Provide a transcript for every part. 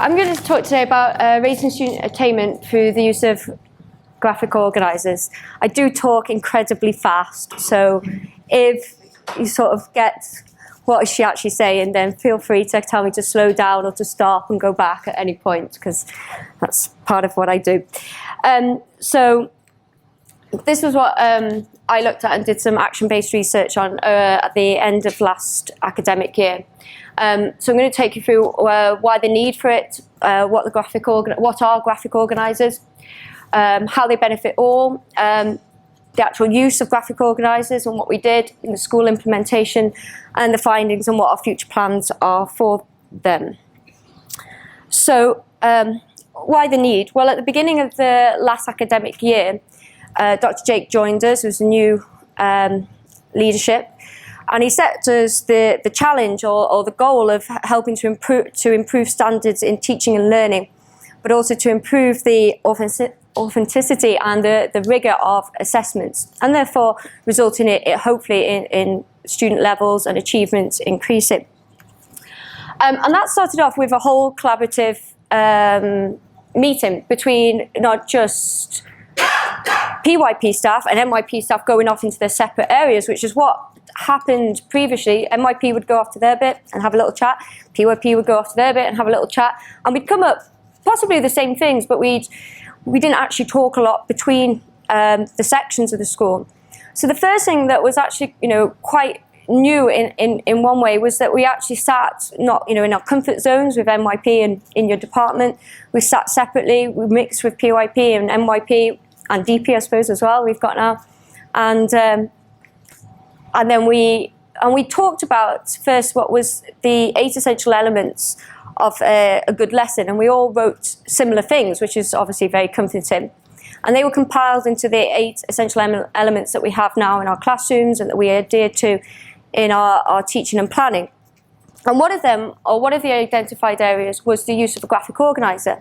I'm going to talk today about raising student attainment through the use of graphic organisers. I do talk incredibly fast, so if you sort of get what is she actually saying, then feel free to tell me to slow down or to stop and go back at any point, because that's part of what I do. So this was what I looked at and did some action-based research on at the end of last academic year. So I'm going to take you through why the need for it, what are graphic organisers, how they benefit all, the actual use of graphic organisers and what we did in the school implementation, and the findings and what our future plans are for them. So why the need? Well, at the beginning of the last academic year, Dr. Jake joined us as a new leadership, and he set us the challenge or the goal of helping to improve standards in teaching and learning, but also to improve the authenticity and the rigour of assessments, and therefore result in it hopefully in student levels and achievements increasing. And that started off with a whole collaborative meeting between not just PYP staff and NYP staff going off into their separate areas, which is what happened previously. NYP would go off to their bit and have a little chat, PYP would go off to their bit and have a little chat, and we'd come up possibly the same things, but we didn't actually talk a lot between the sections of the school. So the first thing that was actually, quite new in one way was that we actually sat not, in our comfort zones with NYP and in your department. We sat separately. We mixed with PYP and NYP and DP, I suppose, as well. We've got now, and then we talked about first what was the 8 essential elements of a good lesson, and we all wrote similar things, which is obviously very comforting. And they were compiled into the 8 essential elements that we have now in our classrooms and that we adhere to in our teaching and planning. And one of them, or one of the identified areas, was the use of a graphic organiser.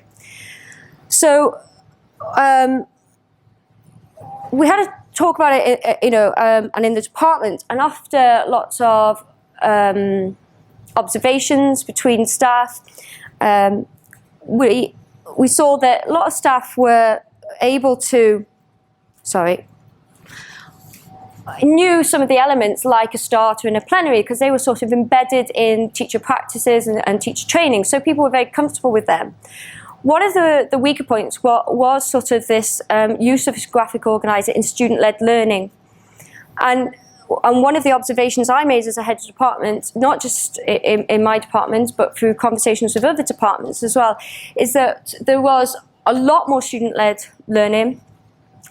So we had a talk about it, and in the department, and after lots of observations between staff, we saw that a lot of staff were able to, knew some of the elements like a starter and a plenary, because they were sort of embedded in teacher practices and teacher training, so people were very comfortable with them. One of the weaker points was sort of this use of graphic organiser in student-led learning. And one of the observations I made as a head of department, not just in my department, but through conversations with other departments as well, is that there was a lot more student-led learning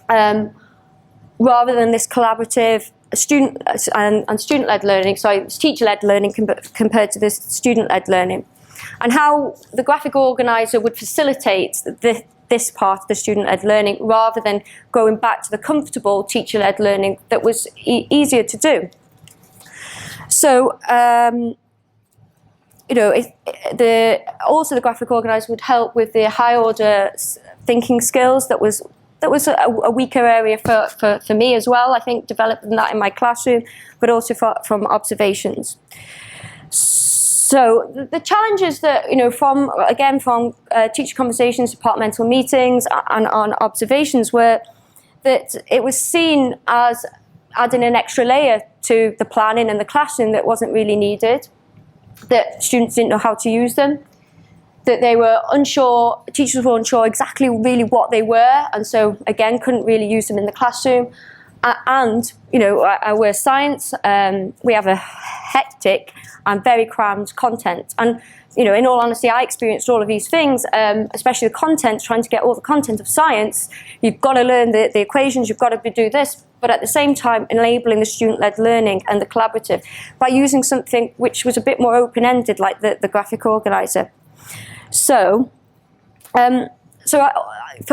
rather than this collaborative student and student-led learning, teacher-led learning compared to this student-led learning. And how the graphic organiser would facilitate this part of the student-led learning rather than going back to the comfortable teacher-led learning that was easier to do. So, also the graphic organiser would help with the high-order thinking skills that was a weaker area for me as well. I think developing that in my classroom, but also from observations. So the challenges that, from teacher conversations, departmental meetings, and on observations were that it was seen as adding an extra layer to the planning and the classroom that wasn't really needed, that students didn't know how to use them, that they were unsure, teachers were unsure exactly really what they were, and so again couldn't really use them in the classroom. And we're science, we have a hectic and very crammed content, and in all honesty I experienced all of these things, especially the content, trying to get all the content of science. You've got to learn the equations, you've got to do this, but at the same time enabling the student-led learning and the collaborative by using something which was a bit more open-ended, like the graphic organiser. So for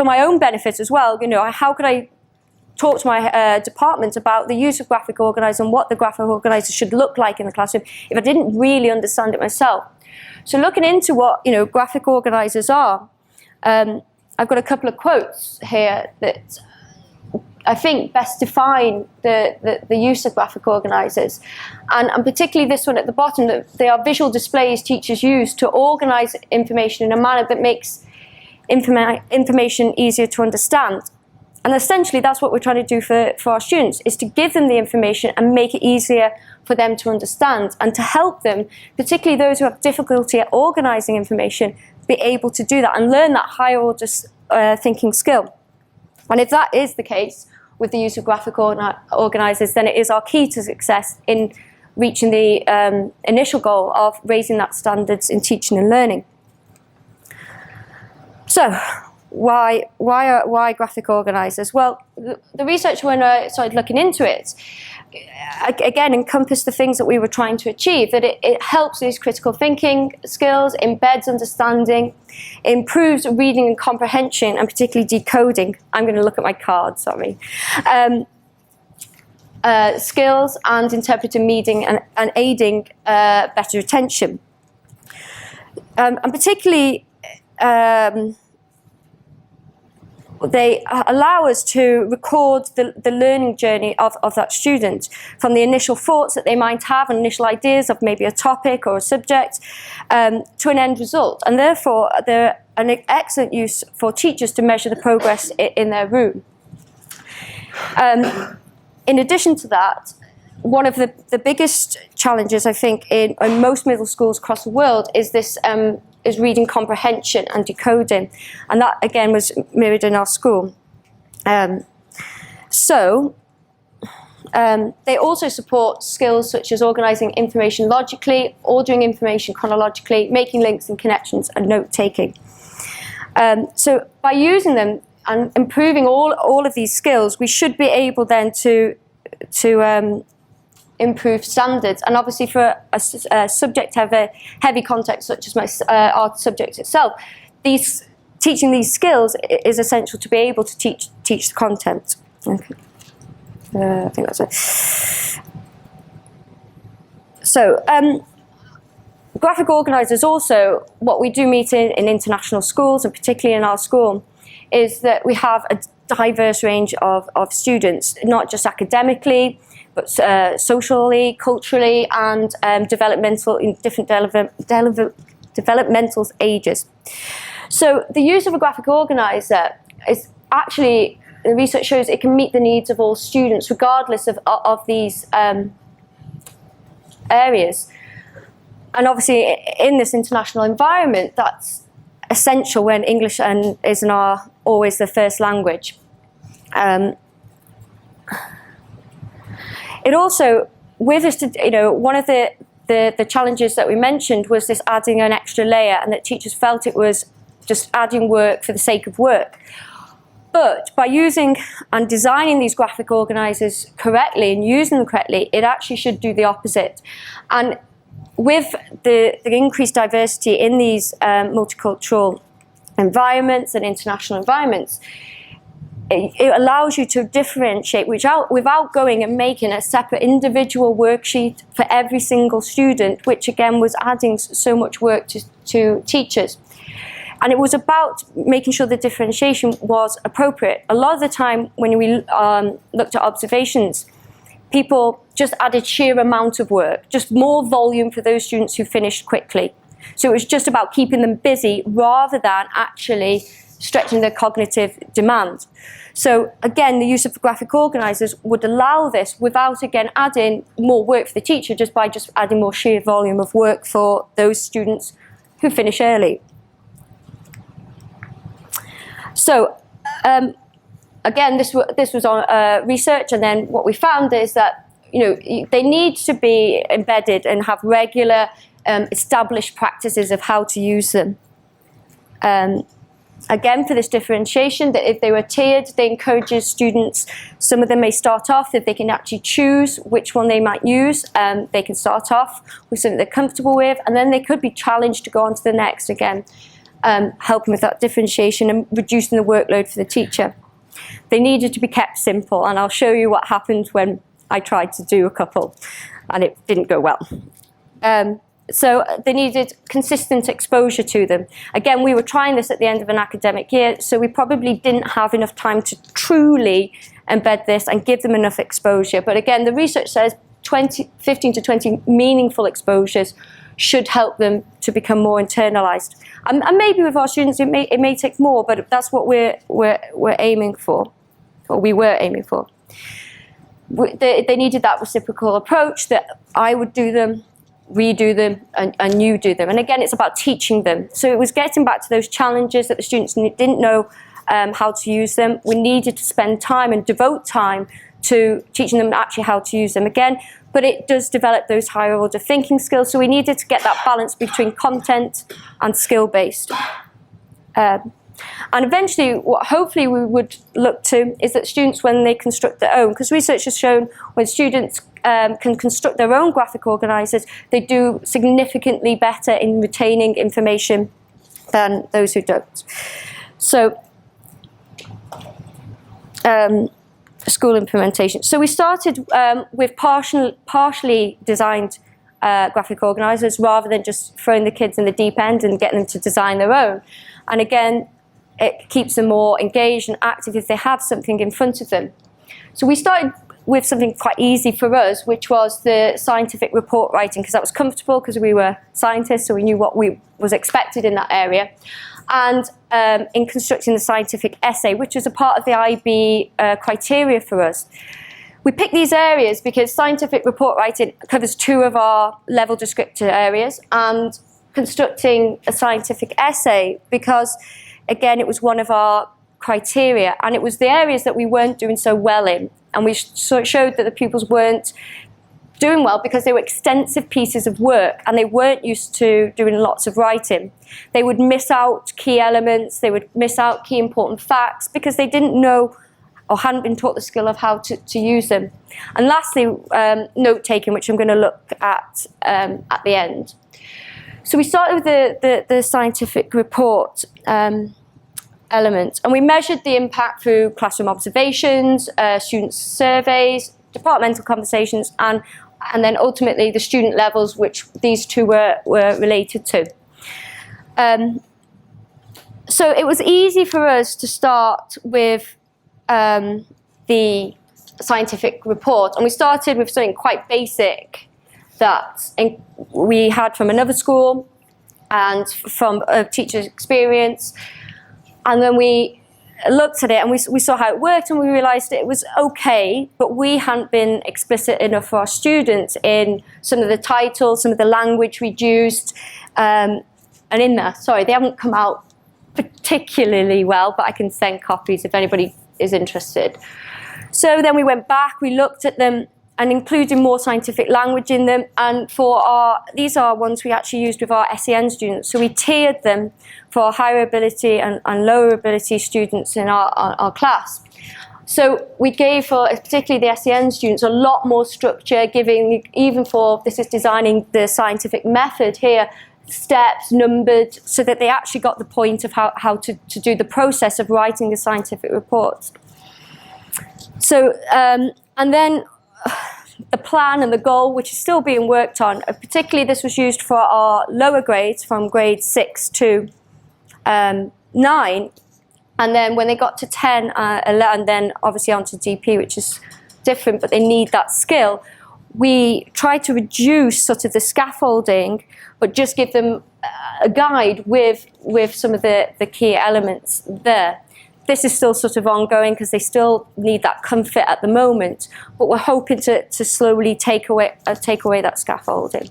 my own benefit as well, how could I talk to my department about the use of graphic organiser and what the graphic organiser should look like in the classroom if I didn't really understand it myself. So looking into what graphic organisers are, I've got a couple of quotes here that I think, best define the use of graphic organisers. And particularly this one at the bottom, that they are visual displays teachers use to organise information in a manner that makes information easier to understand. And essentially that's what we're trying to do for our students, is to give them the information and make it easier for them to understand, and to help them, particularly those who have difficulty at organising information, be able to do that and learn that higher order thinking skill. And if that is the case with the use of graphic organisers, then it is our key to success in reaching the initial goal of raising that standards in teaching and learning. So, why graphic organisers? Well, the research, when I started looking into it, again encompassed the things that we were trying to achieve, that it helps these critical thinking skills, embeds understanding, improves reading and comprehension, and particularly decoding. I'm going to look at my card, sorry. Skills, and interpreting meaning and aiding better attention. And particularly they allow us to record the learning journey of that student, from the initial thoughts that they might have and initial ideas of maybe a topic or a subject, to an end result. And therefore, they're an excellent use for teachers to measure the progress in their room. In addition to that, one of the biggest challenges, I think, in most middle schools across the world is this is reading comprehension and decoding, and that again was mirrored in our school. They also support skills such as organising information logically, ordering information chronologically, making links and connections, and note-taking. So by using them and improving all of these skills, we should be able then to improve standards. And obviously for a subject heavy context such as our subject itself, teaching these skills is essential to be able to teach the content. Okay. I think that's it. So graphic organisers also, what we do meet in international schools, and particularly in our school, is that we have a diverse range of students, not just academically, but socially, culturally, and developmental in different developmental ages. So the use of a graphic organiser is actually, the research shows it can meet the needs of all students, regardless of these areas. And obviously, in this international environment, that's essential when English isn't always the first language. It also, with us, one of the challenges that we mentioned was this adding an extra layer, and that teachers felt it was just adding work for the sake of work. But by using and designing these graphic organisers correctly and using them correctly, it actually should do the opposite. And with the increased diversity in these multicultural environments and international environments, it allows you to differentiate without going and making a separate individual worksheet for every single student, which again was adding so much work to teachers. And it was about making sure the differentiation was appropriate. A lot of the time when we looked at observations, people just added sheer amount of work, just more volume for those students who finished quickly. So it was just about keeping them busy rather than actually stretching their cognitive demand. So again, the use of graphic organisers would allow this without again adding more work for the teacher, just by adding more sheer volume of work for those students who finish early. So again, this was on research, and then what we found is that they need to be embedded and have regular established practices of how to use them. Again, for this differentiation, that if they were tiered, they encourage students, some of them may start off, if they can actually choose which one they might use, they can start off with something they're comfortable with, and then they could be challenged to go on to the next again, helping with that differentiation and reducing the workload for the teacher. They needed to be kept simple, and I'll show you what happened when I tried to do a couple, and it didn't go well. So they needed consistent exposure to them. Again, we were trying this at the end of an academic year, so we probably didn't have enough time to truly embed this and give them enough exposure. But again, the research says 15 to 20 meaningful exposures should help them to become more internalized. And maybe with our students, it may take more, but that's what we're aiming for, or we were aiming for. They needed that reciprocal approach that I would do them, we do them, and you do them. And again, it's about teaching them. So it was getting back to those challenges that the students didn't know how to use them. We needed to spend time and devote time to teaching them actually how to use them again. But it does develop those higher order thinking skills. So we needed to get that balance between content and skill-based. And eventually, what hopefully we would look to is that students, when they construct their own, because research has shown when students can construct their own graphic organisers, they do significantly better in retaining information than those who don't. So, school implementation. So we started with partially designed graphic organisers rather than just throwing the kids in the deep end and getting them to design their own. And again, it keeps them more engaged and active if they have something in front of them. So we started with something quite easy for us, which was the scientific report writing, because that was comfortable because we were scientists, so we knew what was expected in that area. And in constructing the scientific essay, which was a part of the IB criteria for us. We picked these areas because scientific report writing covers 2 of our level descriptor areas, and constructing a scientific essay because, again, it was one of our criteria, and it was the areas that we weren't doing so well in. And we showed that the pupils weren't doing well because they were extensive pieces of work and they weren't used to doing lots of writing. They would miss out key elements, they would miss out key important facts because they didn't know or hadn't been taught the skill of how to use them. And lastly, note-taking, which I'm going to look at the end. So we started with the scientific report element, and we measured the impact through classroom observations, student surveys, departmental conversations, and then ultimately the student levels, which these 2 were related to. So it was easy for us to start with the scientific report, and we started with something quite basic that we had from another school and from a teacher's experience. And then we looked at it and we saw how it worked, and we realised it was okay, but we hadn't been explicit enough for our students in some of the titles, some of the language we'd used, and in there. Sorry, they haven't come out particularly well, but I can send copies if anybody is interested. So then we went back, we looked at them, and including more scientific language in them. And these are ones we actually used with our SEN students. So we tiered them for our higher ability and lower ability students in our class. So we gave, for particularly the SEN students, a lot more structure, giving, even for, this is designing the scientific method here, steps numbered, so that they actually got the point of how to do the process of writing the scientific reports. So, and then the plan and the goal, which is still being worked on, particularly this was used for our lower grades from grade 6 to 9, and then when they got to 10, 11, and then obviously onto DP, which is different, but they need that skill, we try to reduce sort of the scaffolding, but just give them a guide with some of the key elements there. This is still sort of ongoing because they still need that comfort at the moment, but we're hoping to slowly take away that scaffolding.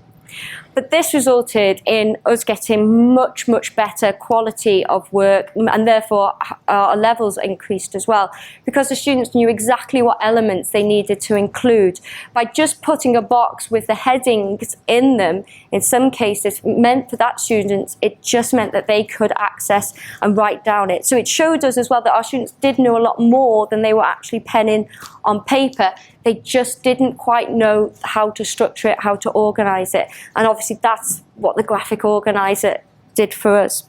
But this resulted in us getting much, much better quality of work, and therefore our levels increased as well, because the students knew exactly what elements they needed to include. By just putting a box with the headings in them, in some cases, meant for that student, it just meant that they could access and write down it. So it showed us as well that our students did know a lot more than they were actually penning on paper. They just didn't quite know how to structure it, how to organise it. And obviously that's what the graphic organiser did for us.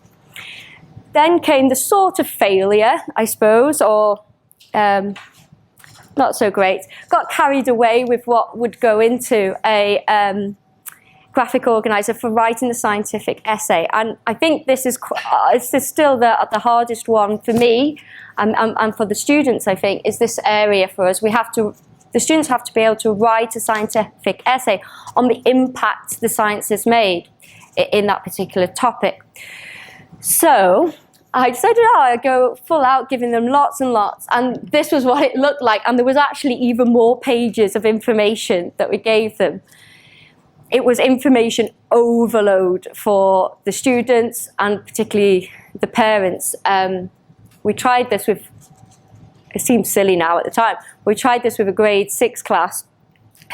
Then came the sort of failure, I suppose, or not so great. Got carried away with what would go into a graphic organizer for writing the scientific essay. And I think this is still the hardest one for me and for the students, I think, is this area for us. The students have to be able to write a scientific essay on the impact the science has made in that particular topic. So I decided I'd go full out, giving them lots and lots, and this was what it looked like, and there was actually even more pages of information that we gave them. It was information overload for the students and particularly the parents. We tried this with, it seems silly now at the time, we tried this with a grade 6 class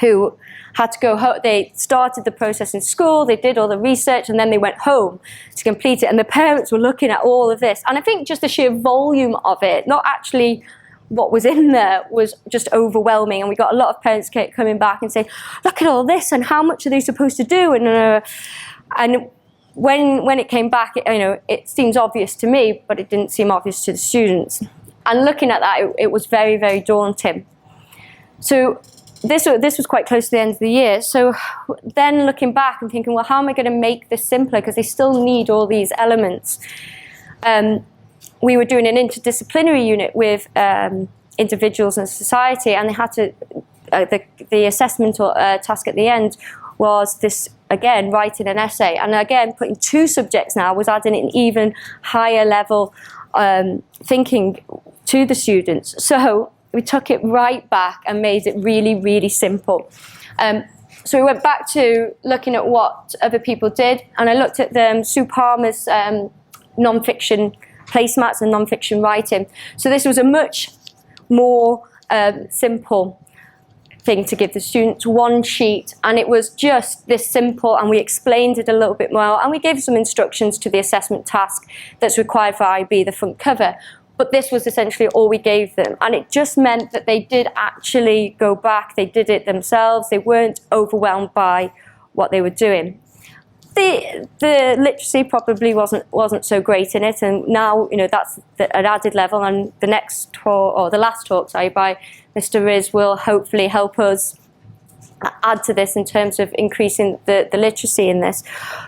who had to go home. They started the process in school, they did all the research, and then they went home to complete it. And the parents were looking at all of this. And I think just the sheer volume of it, not actually what was in there, was just overwhelming. And we got a lot of parents coming back and saying, look at all this, and how much are they supposed to do? And when it came back, it seems obvious to me, but it didn't seem obvious to the students. And looking at that, it was very, very daunting. So this was quite close to the end of the year. So then looking back and thinking, well, how am I going to make this simpler? Because they still need all these elements. We were doing an interdisciplinary unit with individuals and society, and they had to, the assessment task at the end was this, again, writing an essay. And again, putting 2 subjects now was adding an even higher level thinking to the students. So we took it right back and made it really, really simple. So we went back to looking at what other people did, and I looked at Sue Palmer's non-fiction placemats and non-fiction writing. So this was a much more simple thing to give the students, 1 sheet, and it was just this simple, and we explained it a little bit more, and we gave some instructions to the assessment task that's required for IB, the front cover. But this was essentially all we gave them, and it just meant that they did actually go back, they did it themselves, they weren't overwhelmed by what they were doing. The literacy probably wasn't so great in it, and now that's an added level. And the next talk, or the last talk, sorry, by Mr. Riz will hopefully help us add to this in terms of increasing the literacy in this.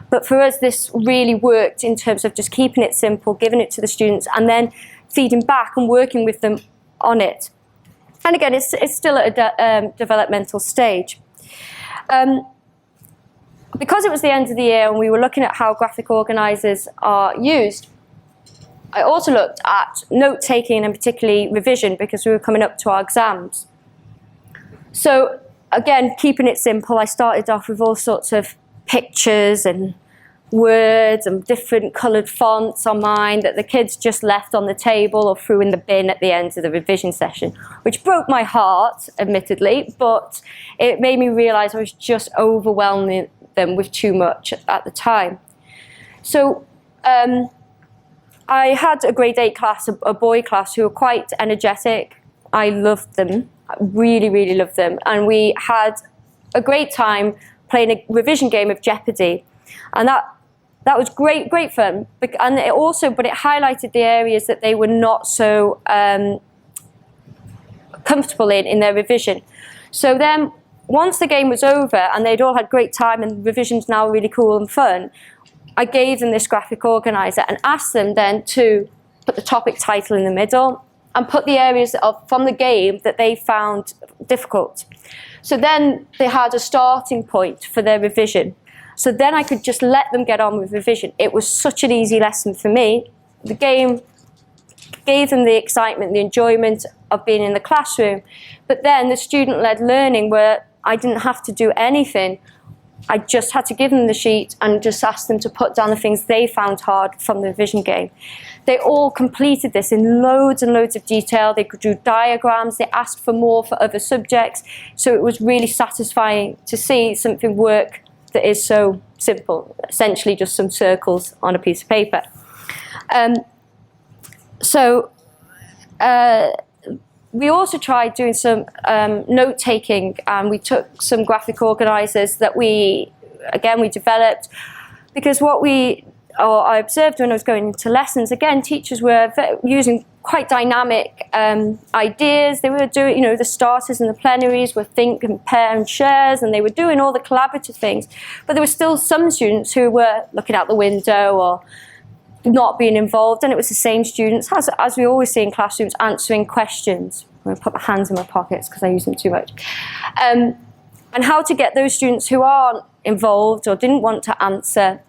But for us, this really worked in terms of just keeping it simple, giving it to the students, and then feeding back and working with them on it. And again, it's still at a developmental stage. Because it was the end of the year and we were looking at how graphic organisers are used, I also looked at note-taking and particularly revision, because we were coming up to our exams. So again, keeping it simple, I started off with all sorts of pictures and words and different coloured fonts on mine that the kids just left on the table or threw in the bin at the end of the revision session, which broke my heart, admittedly, but it made me realise I was just overwhelming them with too much at the time. So I had a grade 8 class, a boy class, who were quite energetic. I loved them, I really, really loved them. And we had a great time playing a revision game of Jeopardy. And that was great fun. And it highlighted the areas that they were not so comfortable in their revision. So then, once the game was over and they'd all had great time and revision's now really cool and fun, I gave them this graphic organizer and asked them then to put the topic title in the middle and put the areas from the game that they found difficult. So then they had a starting point for their revision. So then I could just let them get on with revision. It was such an easy lesson for me. The game gave them the excitement, the enjoyment of being in the classroom. But then the student-led learning, where I didn't have to do anything. I just had to give them the sheet and just ask them to put down the things they found hard from the revision game. They all completed this in loads and loads of detail. They drew diagrams. They asked for more for other subjects. So it was really satisfying to see something work that is so simple, essentially just some circles on a piece of paper. We also tried doing some note-taking, and we took some graphic organisers that we developed, because I observed when I was going into lessons, again, teachers were using quite dynamic ideas. They were doing, the starters and the plenaries were think, compare and shares, and they were doing all the collaborative things. But there were still some students who were looking out the window or not being involved, and it was the same students, as we always see in classrooms, answering questions. I'm going to put my hands in my pockets because I use them too much. And how to get those students who aren't involved or didn't want to answer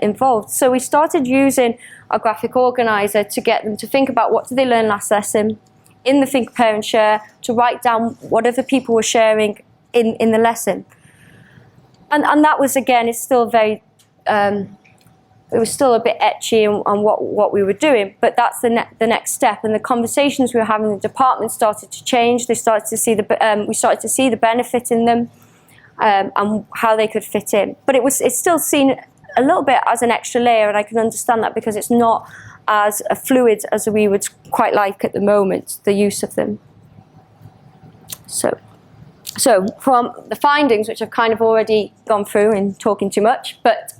involved. So we started using our graphic organizer to get them to think about what did they learn last lesson in the think, compare and share, to write down what other people were sharing in the lesson. And that was, again, it's still very, it was still a bit etchy on what we were doing, but that's the next step. And the conversations we were having in the department started to change. They started to see we started to see the benefit in them and how they could fit in. But it's still seen a little bit as an extra layer, and I can understand that because it's not as fluid as we would quite like at the moment, the use of them. So from the findings, which I've kind of already gone through in talking too much, but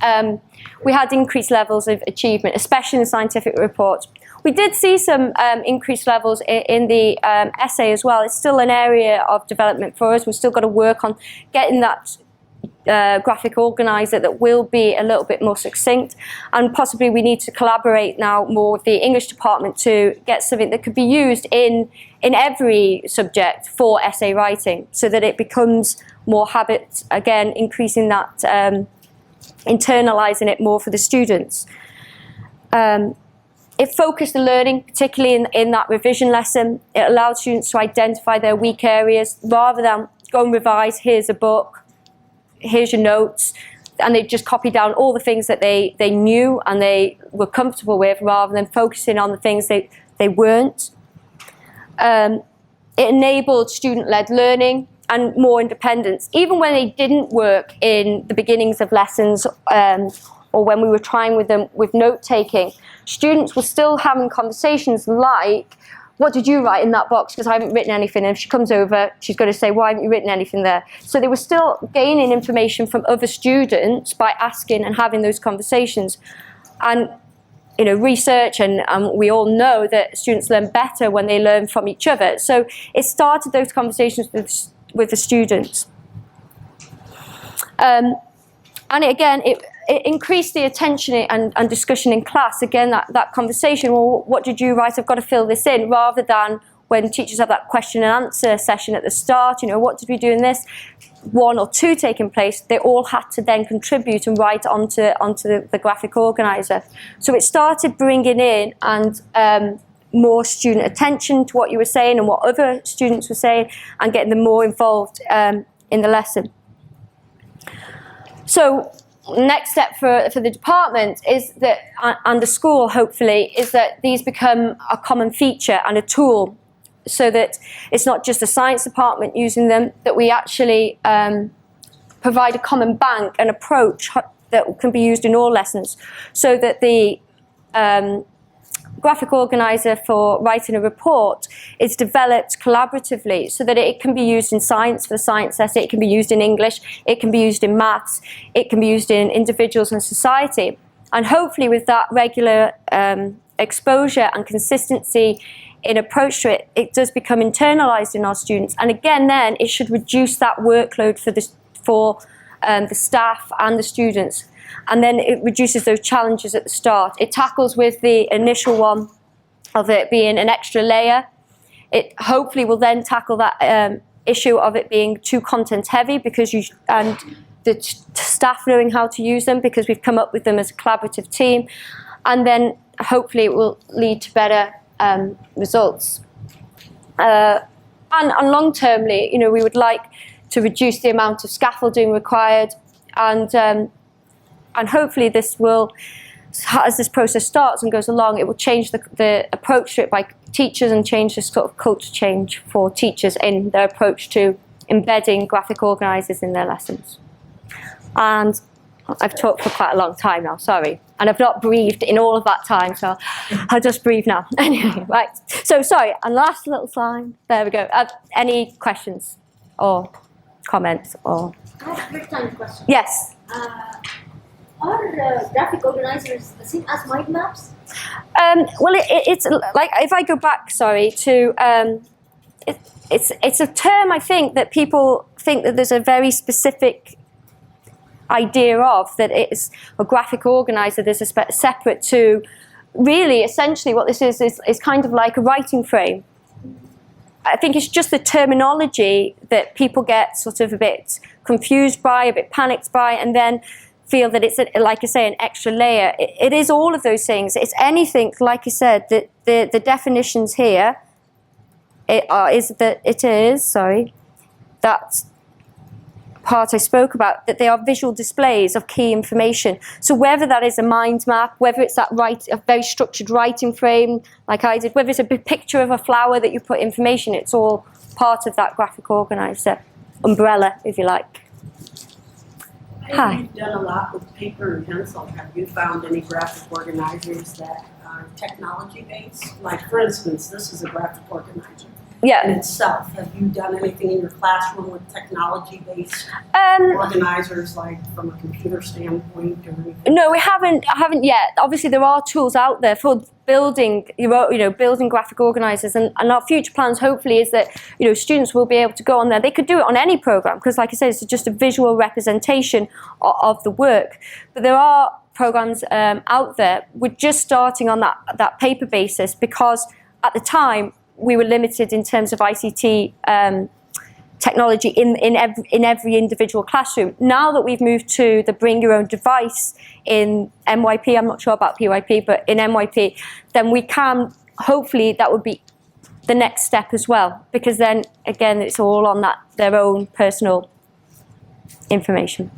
we had increased levels of achievement, especially in the scientific report. We did see some increased levels in the essay as well. It's still an area of development for us. We've still got to work on getting that graphic organizer that will be a little bit more succinct, and possibly we need to collaborate now more with the English department to get something that could be used in every subject for essay writing, so that it becomes more habit, again increasing that, internalizing it more for the students. It focused the learning, particularly in that revision lesson. It allowed students to identify their weak areas rather than go and revise, here's a book, here's your notes, and they just copy down all the things that they knew and they were comfortable with, rather than focusing on the things they weren't. It enabled student-led learning and more independence. Even when they didn't work in the beginnings of lessons or when we were trying with them with note-taking, students were still having conversations like, what did you write in that box? Because I haven't written anything. And if she comes over, she's going to say, why haven't you written anything there? So they were still gaining information from other students by asking and having those conversations. And research, and we all know that students learn better when they learn from each other. So it started those conversations with the students. And it increased the attention and discussion in class. Again, that conversation, well, what did you write? I've got to fill this in, rather than when teachers have that question and answer session at the start, what did we do in this? One or two taking place, they all had to then contribute and write onto the graphic organizer. So it started bringing in and more student attention to what you were saying and what other students were saying, and getting them more involved in the lesson. So next step for the department is that, and the school hopefully, is that these become a common feature and a tool, so that it's not just the science department using them, that we actually provide a common bank and approach that can be used in all lessons, so that the graphic organizer for writing a report is developed collaboratively, so that it can be used in science for the science essay, it can be used in English, it can be used in maths, it can be used in individuals and society. And hopefully with that regular exposure and consistency in approach to it, it does become internalized in our students. And again, then it should reduce that workload for the staff and the students. And then it reduces those challenges at the start. It tackles with the initial one of it being an extra layer. It hopefully will then tackle that issue of it being too content heavy, because and the staff knowing how to use them, because we've come up with them as a collaborative team. And then hopefully it will lead to better results. And long-termly, we would like to reduce the amount of scaffolding required, and hopefully this will, as this process starts and goes along, it will change the approach to it by teachers, and change this sort of culture change for teachers in their approach to embedding graphic organisers in their lessons. And I've talked for quite a long time now, sorry. And I've not breathed in all of that time, so I'll just breathe now. Anyway, right. So sorry, and last little slide. There we go. Any questions or comments? Or I have a quick time question. Yes. Are graphic organizers the same as mind maps? Well, it's like, if I go back, sorry, to it's a term, I think, that people think that there's a very specific idea of, that it's a graphic organizer. There's a separate to, really, essentially what this is kind of like a writing frame. I think it's just the terminology that people get sort of a bit confused by, a bit panicked by, and then feel that it's, like I say, an extra layer. It is all of those things. It's anything, like I said, that the definitions here that part I spoke about, that they are visual displays of key information. So whether that is a mind map, whether it's a very structured writing frame like I did, whether it's a big picture of a flower that you put information, it's all part of that graphic organizer umbrella, if you like. Hi. You've done a lot with paper and pencil. Have you found any graphic organizers that are technology-based? Like, for instance, this is a graphic organizer in itself. Have you done anything in your classroom with technology-based organizers, like from a computer standpoint or anything? No, I haven't yet. Obviously, there are tools out there for building, building graphic organizers, and our future plans, hopefully, is that students will be able to go on there. They could do it on any program, because, like I said, it's just a visual representation of the work. But there are programs out there. We're just starting on that paper basis, because at the time we were limited in terms of ICT technology in every individual classroom. Now that we've moved to the bring your own device in MYP, I'm not sure about PYP, but in MYP, then we can, hopefully that would be the next step as well, because then again it's all on their own personal information.